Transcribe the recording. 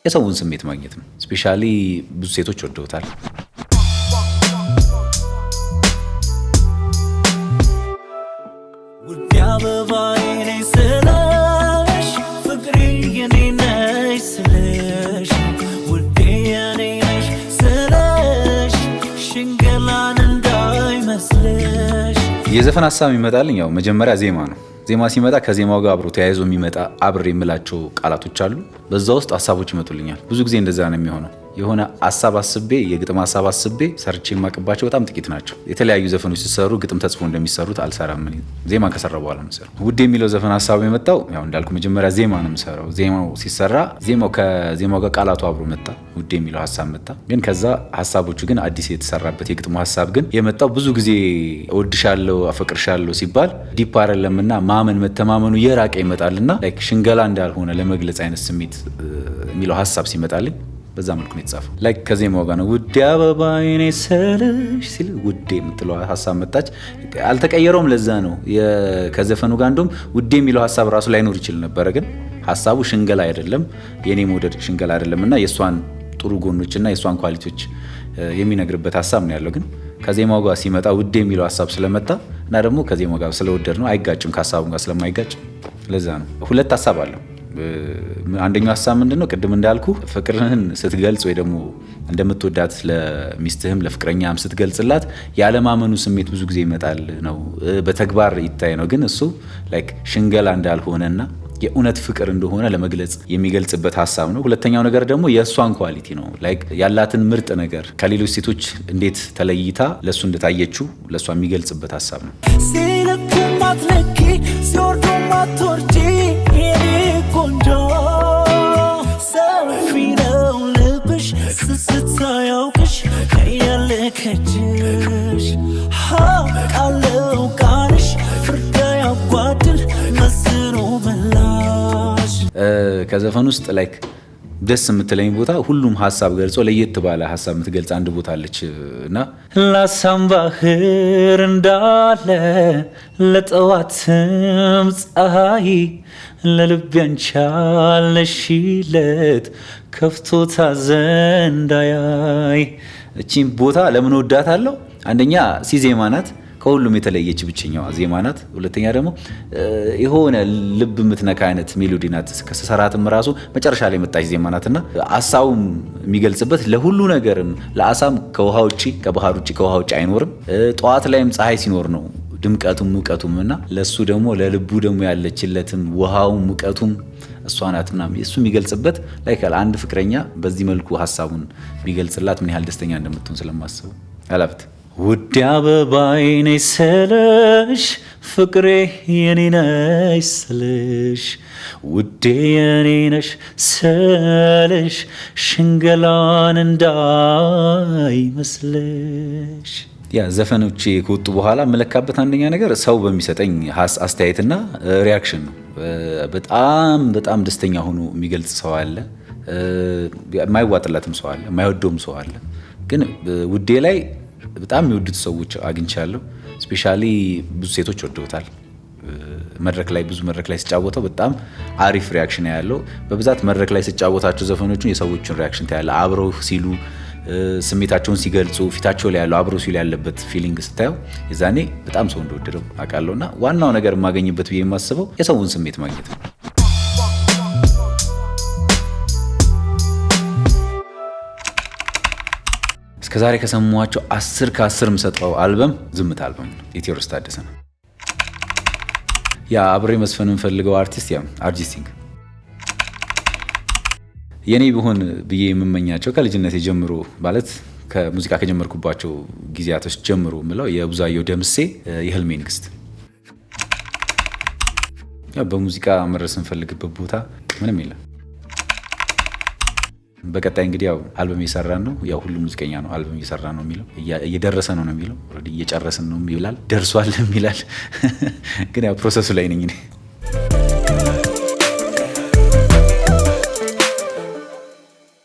የሰውን ስሜት ማግኘት ነው። ስፔሻሊ ብዙ ሴቶች ወደውታል። የዘፈን ሀሳብ ይመጣልኝ ያው መጀመሪያ ዜማ ነው። ዜማ ሲመጣ ከዜማው ጋር አብሮ ተያይዞ የሚመጣ አብሬ የምላቸው ቃላቶች አሉ። በዛ ውስጥ ሀሳቦች ይመጡልኛል። ብዙ ጊዜ እንደዛ ነው የሚሆነው። የሆነ ሀሳብ አስቤ የግጥም ሀሳብ አስቤ ሰርቼ የማቅባቸው በጣም ጥቂት ናቸው። የተለያዩ ዘፈኖች ሲሰሩ ግጥም ተጽፎ እንደሚሰሩት አልሰራም። ዜማ ከሰራ በኋላ ነው የምሰራው። ውዴ የሚለው ዘፈን ሀሳቡ የመጣው ያው እንዳልኩ መጀመሪያ ዜማ ነው የምሰራው። ዜማው ሲሰራ ከዜማው ጋር ቃላቱ አብሮ መጣ። ውዴ የሚለው ሀሳብ መጣ። ግን ከዛ ሀሳቦቹ ግን አዲስ የተሰራበት የግጥሙ ሀሳብ ግን የመጣው ብዙ ጊዜ እወድሻለሁ አፈቅርሻለሁ ሲባል ዲፕ አይደለምና ማመን መተማመኑ የራቀ ይመጣልና ላይክ ሽንገላ እንዳልሆነ ለመግለጽ አይነት ስሜት የሚለው ሀሳብ ሲመጣልኝ በዛ መልኩ ነው የተጻፈው። ላይክ ከዜማው ጋር ነው ውዴ አበባዬ ነኝ ስልሽ ሲል ውዴ የምትለው ሀሳብ መጣች። አልተቀየረውም። ለዛ ነው ከዘፈኑ ጋር እንደውም ውዴ የሚለው ሀሳብ ራሱ ላይኖር ይችል ነበረ። ግን ሀሳቡ ሽንገላ አይደለም፣ የኔ መውደድ ሽንገላ አይደለምና የሷን ጥሩ ጎኖችና የሷን ኳሊቲዎች የሚነግርበት ሀሳብ ነው ያለው። ግን ከዜማው ጋር ሲመጣ ውዴ የሚለው ሀሳብ ስለመጣ እና ደግሞ ከዜማው ጋር ስለወደድ ነው አይጋጭም፣ ከሀሳቡ ጋር ስለማይጋጭ ለዛ ነው። ሁለት ሀሳብ አለው። አንደኛው ሀሳብ ምንድነው? ቅድም እንዳልኩ ፍቅርህን ስትገልጽ ወይ ደግሞ እንደምትወዳት ለሚስትህም ለፍቅረኛም ስትገልጽላት ያለማመኑ ስሜት ብዙ ጊዜ ይመጣል ነው፣ በተግባር ይታይ ነው። ግን እሱ ላይክ ሽንገላ እንዳልሆነና የእውነት ፍቅር እንደሆነ ለመግለጽ የሚገልጽበት ሀሳብ ነው። ሁለተኛው ነገር ደግሞ የእሷን ኳሊቲ ነው። ላይክ ያላትን ምርጥ ነገር ከሌሎች ሴቶች እንዴት ተለይታ ለእሱ እንደታየችው ለእሷ የሚገልጽበት ሀሳብ ነው። ከዘፈን ውስጥ ላይክ ደስ የምትለኝ ቦታ ሁሉም ሀሳብ ገልጾ ለየት ባለ ሀሳብ የምትገልጽ አንድ ቦታ አለች እና ላሳም ባህር እንዳለ ለጠዋትም ፀሐይ ለልቤ አንቺ አለሽለት ከፍቶታ ዘንዳያይ። እቺን ቦታ ለምን ወዳታለሁ? አንደኛ ዜማ ናት፣ ከሁሉም የተለየች ብቸኛዋ ዜማ ናት። ሁለተኛ ደግሞ የሆነ ልብ የምትነካ አይነት ሜሎዲ ናት። ከሰራትም ራሱ መጨረሻ ላይ መጣች ዜማ ናትና ሀሳቡም የሚገልጽበት ለሁሉ ነገርም ለአሳም ከውሃ ውጪ ከባህር ውጪ ከውሃ ውጪ አይኖርም። ጠዋት ላይም ፀሐይ ሲኖር ነው ድምቀቱም ሙቀቱም እና ለሱ ደግሞ ለልቡ ደግሞ ያለችለትም ውሃውም ሙቀቱም እሷ ናትና እሱ የሚገልጽበት ላይ አንድ ፍቅረኛ በዚህ መልኩ ሀሳቡን ቢገልጽላት ምን ያህል ደስተኛ እንደምትሆን ስለማስበው አላፍት ውዴ አበባዬ ነኝ ስልሽ ፍቅሬ የኔ ነሽ ስልሽ ውዴ የኔ ነሽ ስልሽ ሽንገላን እንዳይመስልሽ። ያ ዘፈኖቼ ከወጡ በኋላ መለካበት አንደኛ ነገር ሰው በሚሰጠኝ አስተያየትና ሪያክሽን ነው። በጣም ደስተኛ ሆኖ የሚገልጽ ሰው አለ፣ የማይዋጥለትም ሰው አለ፣ የማይወደውም ሰው አለ። ግን ውዴ ላይ በጣም የሚወዱት ሰዎች አግኝቻለሁ። ስፔሻሊ ብዙ ሴቶች ወደውታል። ብዙ መድረክ ላይ ሲጫወተው በጣም አሪፍ ሪያክሽን ያለው። በብዛት መድረክ ላይ ሲጫወታቸው ዘፈኖቹን የሰዎችን ሪያክሽን ታያለህ። አብረው ሲሉ ስሜታቸውን ሲገልጹ ፊታቸው ላይ ያለው አብረው ሲሉ ያለበት ፊሊንግ ስታየው የዛኔ በጣም ሰው እንደወደደው አውቃለሁና ዋናው ነገር የማገኝበት ብዬ የማስበው የሰውን ስሜት ማግኘት ነው። እስከዛሬ ከሰማኋቸው 10 ከ10 የምሰጠው አልበም ዝምታ አልበም ነው። የቴዎድሮስ ታደሰ ነው። ያ አብሬ መስፈን የምፈልገው አርቲስት ያ አርጂት ሲንግ የኔ ቢሆን ብዬ የምመኛቸው ከልጅነት ጀምሮ ማለት ከሙዚቃ ከጀመርኩባቸው ጊዜያቶች ጀምሮ ምለው የብዛየው ደምሴ የህልሜ ንግስት። ያ በሙዚቃ መድረስ እንፈልግበት ቦታ ምንም የለም። በቀጣይ እንግዲህ ያው አልበም እየሰራን ነው። ያው ሁሉ ሙዚቀኛ ነው አልበም እየሰራ ነው የሚለው፣ እየደረሰ ነው የሚለው፣ ኦሬዲ እየጨረስን ነው ይላል፣ ደርሷል ይላል። ግን ያው ፕሮሰሱ ላይ ነኝ እኔ።